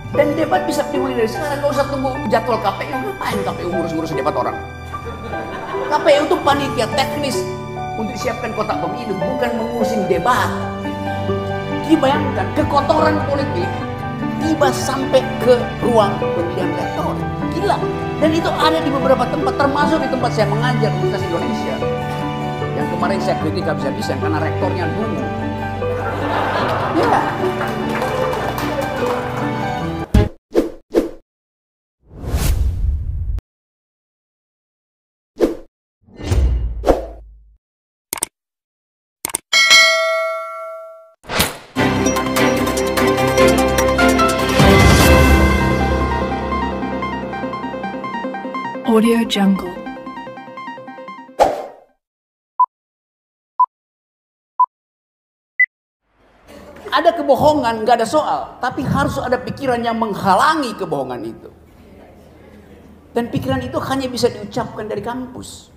Dan debat bisa dimulai dari sekarang, nggak usah tunggu jadwal KPU. Ngapain KPU ngurus-ngurus debat orang? KPU itu panitia teknis untuk disiapkan kotak pemilu, bukan mengurusin debat. Jadi bayangkan, kekotoran politik tiba sampai ke ruang pemilihan rektor. Gila. Dan itu ada di beberapa tempat, termasuk di tempat saya mengajar, Universitas Indonesia. Yang kemarin saya kritik habis-habisan karena rektornya dulu. Ya. Audio Jungle. Ada kebohongan, nggak ada soal, tapi harus ada pikiran yang menghalangi kebohongan itu. Dan pikiran itu hanya bisa diucapkan dari kampus.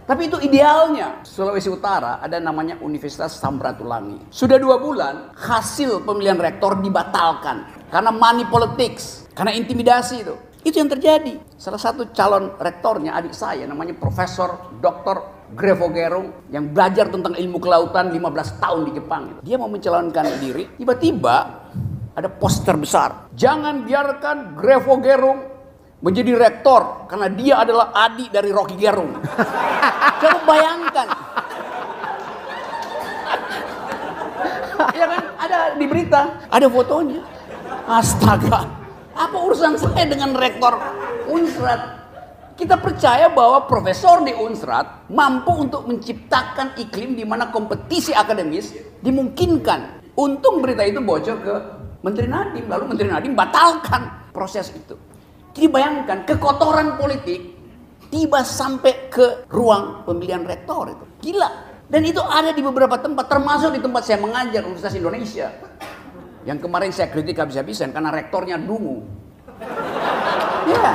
Tapi itu idealnya. Sulawesi Utara ada namanya Universitas Samratulangi. Sudah 2 bulan hasil pemilihan rektor dibatalkan karena money politics, karena intimidasi itu. Itu yang terjadi. Salah satu calon rektornya adik saya namanya Profesor Dr. Grevo Gerung yang belajar tentang ilmu kelautan 15 tahun di Jepang. Dia mau mencalonkan diri, tiba-tiba ada poster besar. Jangan biarkan Grevo Gerung menjadi rektor karena dia adalah adik dari Rocky Gerung. Coba bayangkan. Ya kan, ada di berita, ada fotonya. Astaga. Apa urusan saya dengan rektor Unsrat? Kita percaya bahwa profesor di Unsrat mampu untuk menciptakan iklim di mana kompetisi akademis dimungkinkan. Untung berita itu bocor ke Menteri Nadiem, lalu Menteri Nadiem batalkan proses itu. Jadi bayangkan, kekotoran politik tiba sampai ke ruang pemilihan rektor itu. Gila. Dan itu ada di beberapa tempat, termasuk di tempat saya mengajar, Universitas Indonesia. Yang kemarin saya kritik habis-habisan karena rektornya dungu. Ya.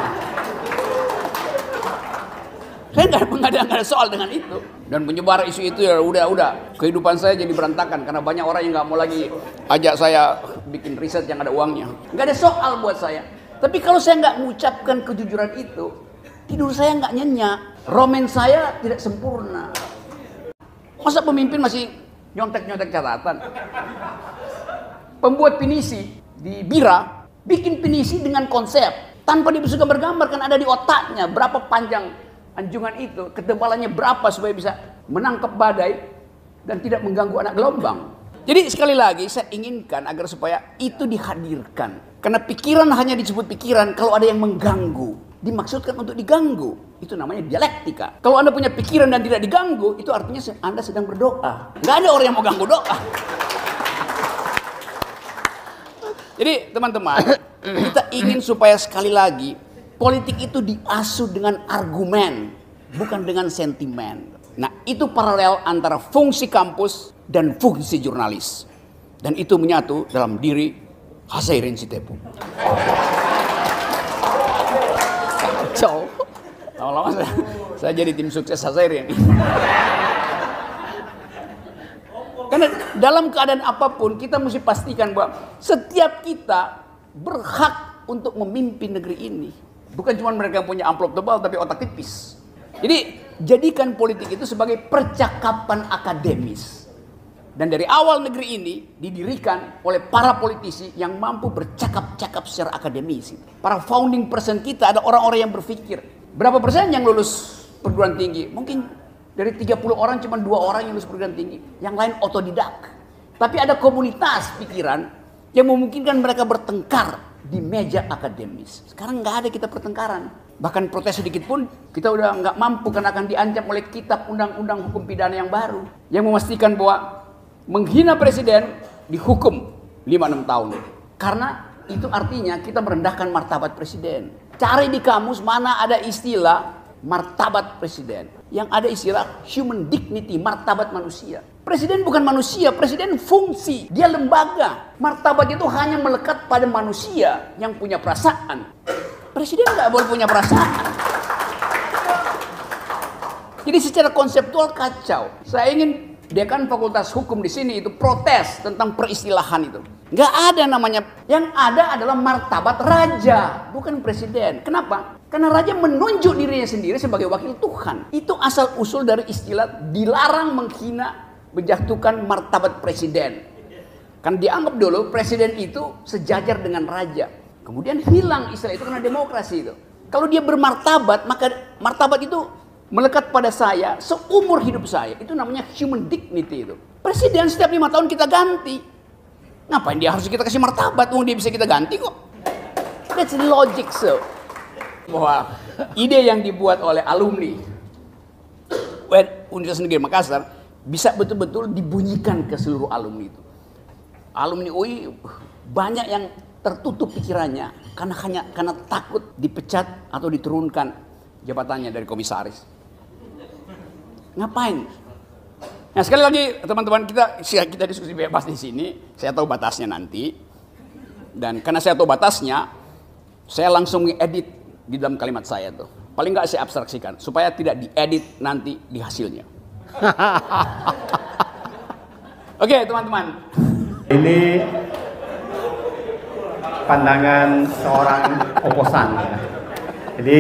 Saya nggak ada soal dengan itu. Dan menyebar isu itu ya udah. Kehidupan saya jadi berantakan karena banyak orang yang nggak mau lagi ajak saya bikin riset yang ada uangnya. Nggak ada soal buat saya. Tapi kalau saya nggak mengucapkan kejujuran itu, tidur saya nggak nyenyak. Roman saya tidak sempurna. Masa pemimpin masih nyontek-nyontek catatan? Pembuat pinisi di Bira bikin pinisi dengan konsep tanpa disuka bergambar, kan ada di otaknya berapa panjang anjungan itu, ketebalannya berapa supaya bisa menangkap badai dan tidak mengganggu anak gelombang. Jadi sekali lagi saya inginkan agar supaya itu dihadirkan, karena pikiran hanya disebut pikiran kalau ada yang mengganggu, dimaksudkan untuk diganggu. Itu namanya dialektika. Kalau Anda punya pikiran dan tidak diganggu, itu artinya Anda sedang berdoa. Nggak ada orang yang mau ganggu doa. Jadi teman-teman, kita ingin supaya sekali lagi politik itu diasuh dengan argumen, bukan dengan sentimen. Nah, itu paralel antara fungsi kampus dan fungsi jurnalis. Dan itu menyatu dalam diri Hasyairin Sitepu. So, lama-lama saya jadi tim sukses Hasyairin. Karena dalam keadaan apapun kita mesti pastikan bahwa setiap kita berhak untuk memimpin negeri ini. Bukan cuma mereka yang punya amplop tebal tapi otak tipis. Jadi jadikan politik itu sebagai percakapan akademis. Dan dari awal negeri ini didirikan oleh para politisi yang mampu bercakap-cakap secara akademis. Para founding person kita ada orang-orang yang berpikir. Berapa persen yang lulus perguruan tinggi? Mungkin dari 30 orang cuma 2 orang yang lulus perguruan tinggi. Yang lain otodidak. Tapi ada komunitas pikiran yang memungkinkan mereka bertengkar di meja akademis. Sekarang nggak ada kita pertengkaran. Bahkan protes sedikit pun kita udah nggak mampu karena akan diancam oleh kitab undang-undang hukum pidana yang baru. Yang memastikan bahwa menghina presiden dihukum 5-6 tahun. Karena itu artinya kita merendahkan martabat presiden. Cari di kamus mana ada istilah martabat presiden. Yang ada istilah human dignity, martabat manusia. Presiden bukan manusia, presiden fungsi. Dia lembaga. Martabat itu hanya melekat pada manusia yang punya perasaan. Presiden nggak boleh punya perasaan. Jadi secara konseptual kacau. Saya ingin dekan Fakultas Hukum di sini itu protes tentang peristilahan itu. Nggak ada namanya. Yang ada adalah martabat raja, bukan presiden. Kenapa? Karena raja menunjuk dirinya sendiri sebagai wakil Tuhan. Itu asal usul dari istilah dilarang menghina, menjatuhkan martabat presiden. Kan dianggap dulu presiden itu sejajar dengan raja. Kemudian hilang istilah itu karena demokrasi itu. Kalau dia bermartabat, maka martabat itu melekat pada saya seumur hidup saya. Itu namanya human dignity itu. Presiden setiap 5 tahun kita ganti. Ngapain dia harus kita kasih martabat? Dia bisa kita ganti kok. That's logic so. Bahwa ide yang dibuat oleh alumni Universitas Negeri Makassar bisa betul-betul dibunyikan ke seluruh alumni itu. Alumni UI banyak yang tertutup pikirannya karena takut dipecat atau diturunkan jabatannya dari komisaris. Ngapain? Nah, sekali lagi teman-teman, kita diskusi bebas di sini. Saya tahu batasnya nanti. Dan karena saya tahu batasnya, saya langsung ngedit di dalam kalimat saya tuh. Paling nggak saya abstraksikan supaya tidak diedit nanti di hasilnya. Oke, teman-teman. Ini pandangan seorang oposan ya. Jadi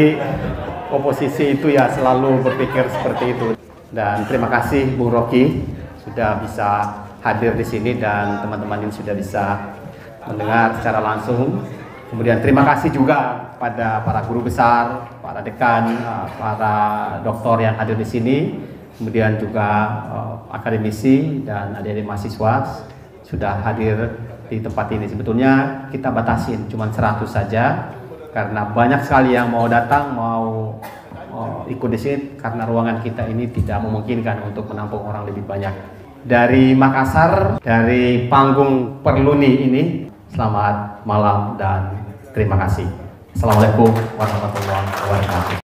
oposisi itu ya selalu berpikir seperti itu. Dan terima kasih Bung Rocky sudah bisa hadir di sini dan teman-teman ini sudah bisa mendengar secara langsung. Kemudian terima kasih juga pada para guru besar, para dekan, para doktor yang hadir di sini. Kemudian juga akademisi dan adik-adik mahasiswa sudah hadir di tempat ini. Sebetulnya kita batasin cuma 100 saja karena banyak sekali yang mau datang, mau ikut di sini karena ruangan kita ini tidak memungkinkan untuk menampung orang lebih banyak. Dari Makassar, dari panggung Perluni ini, selamat malam dan terima kasih. Assalamualaikum warahmatullahi wabarakatuh.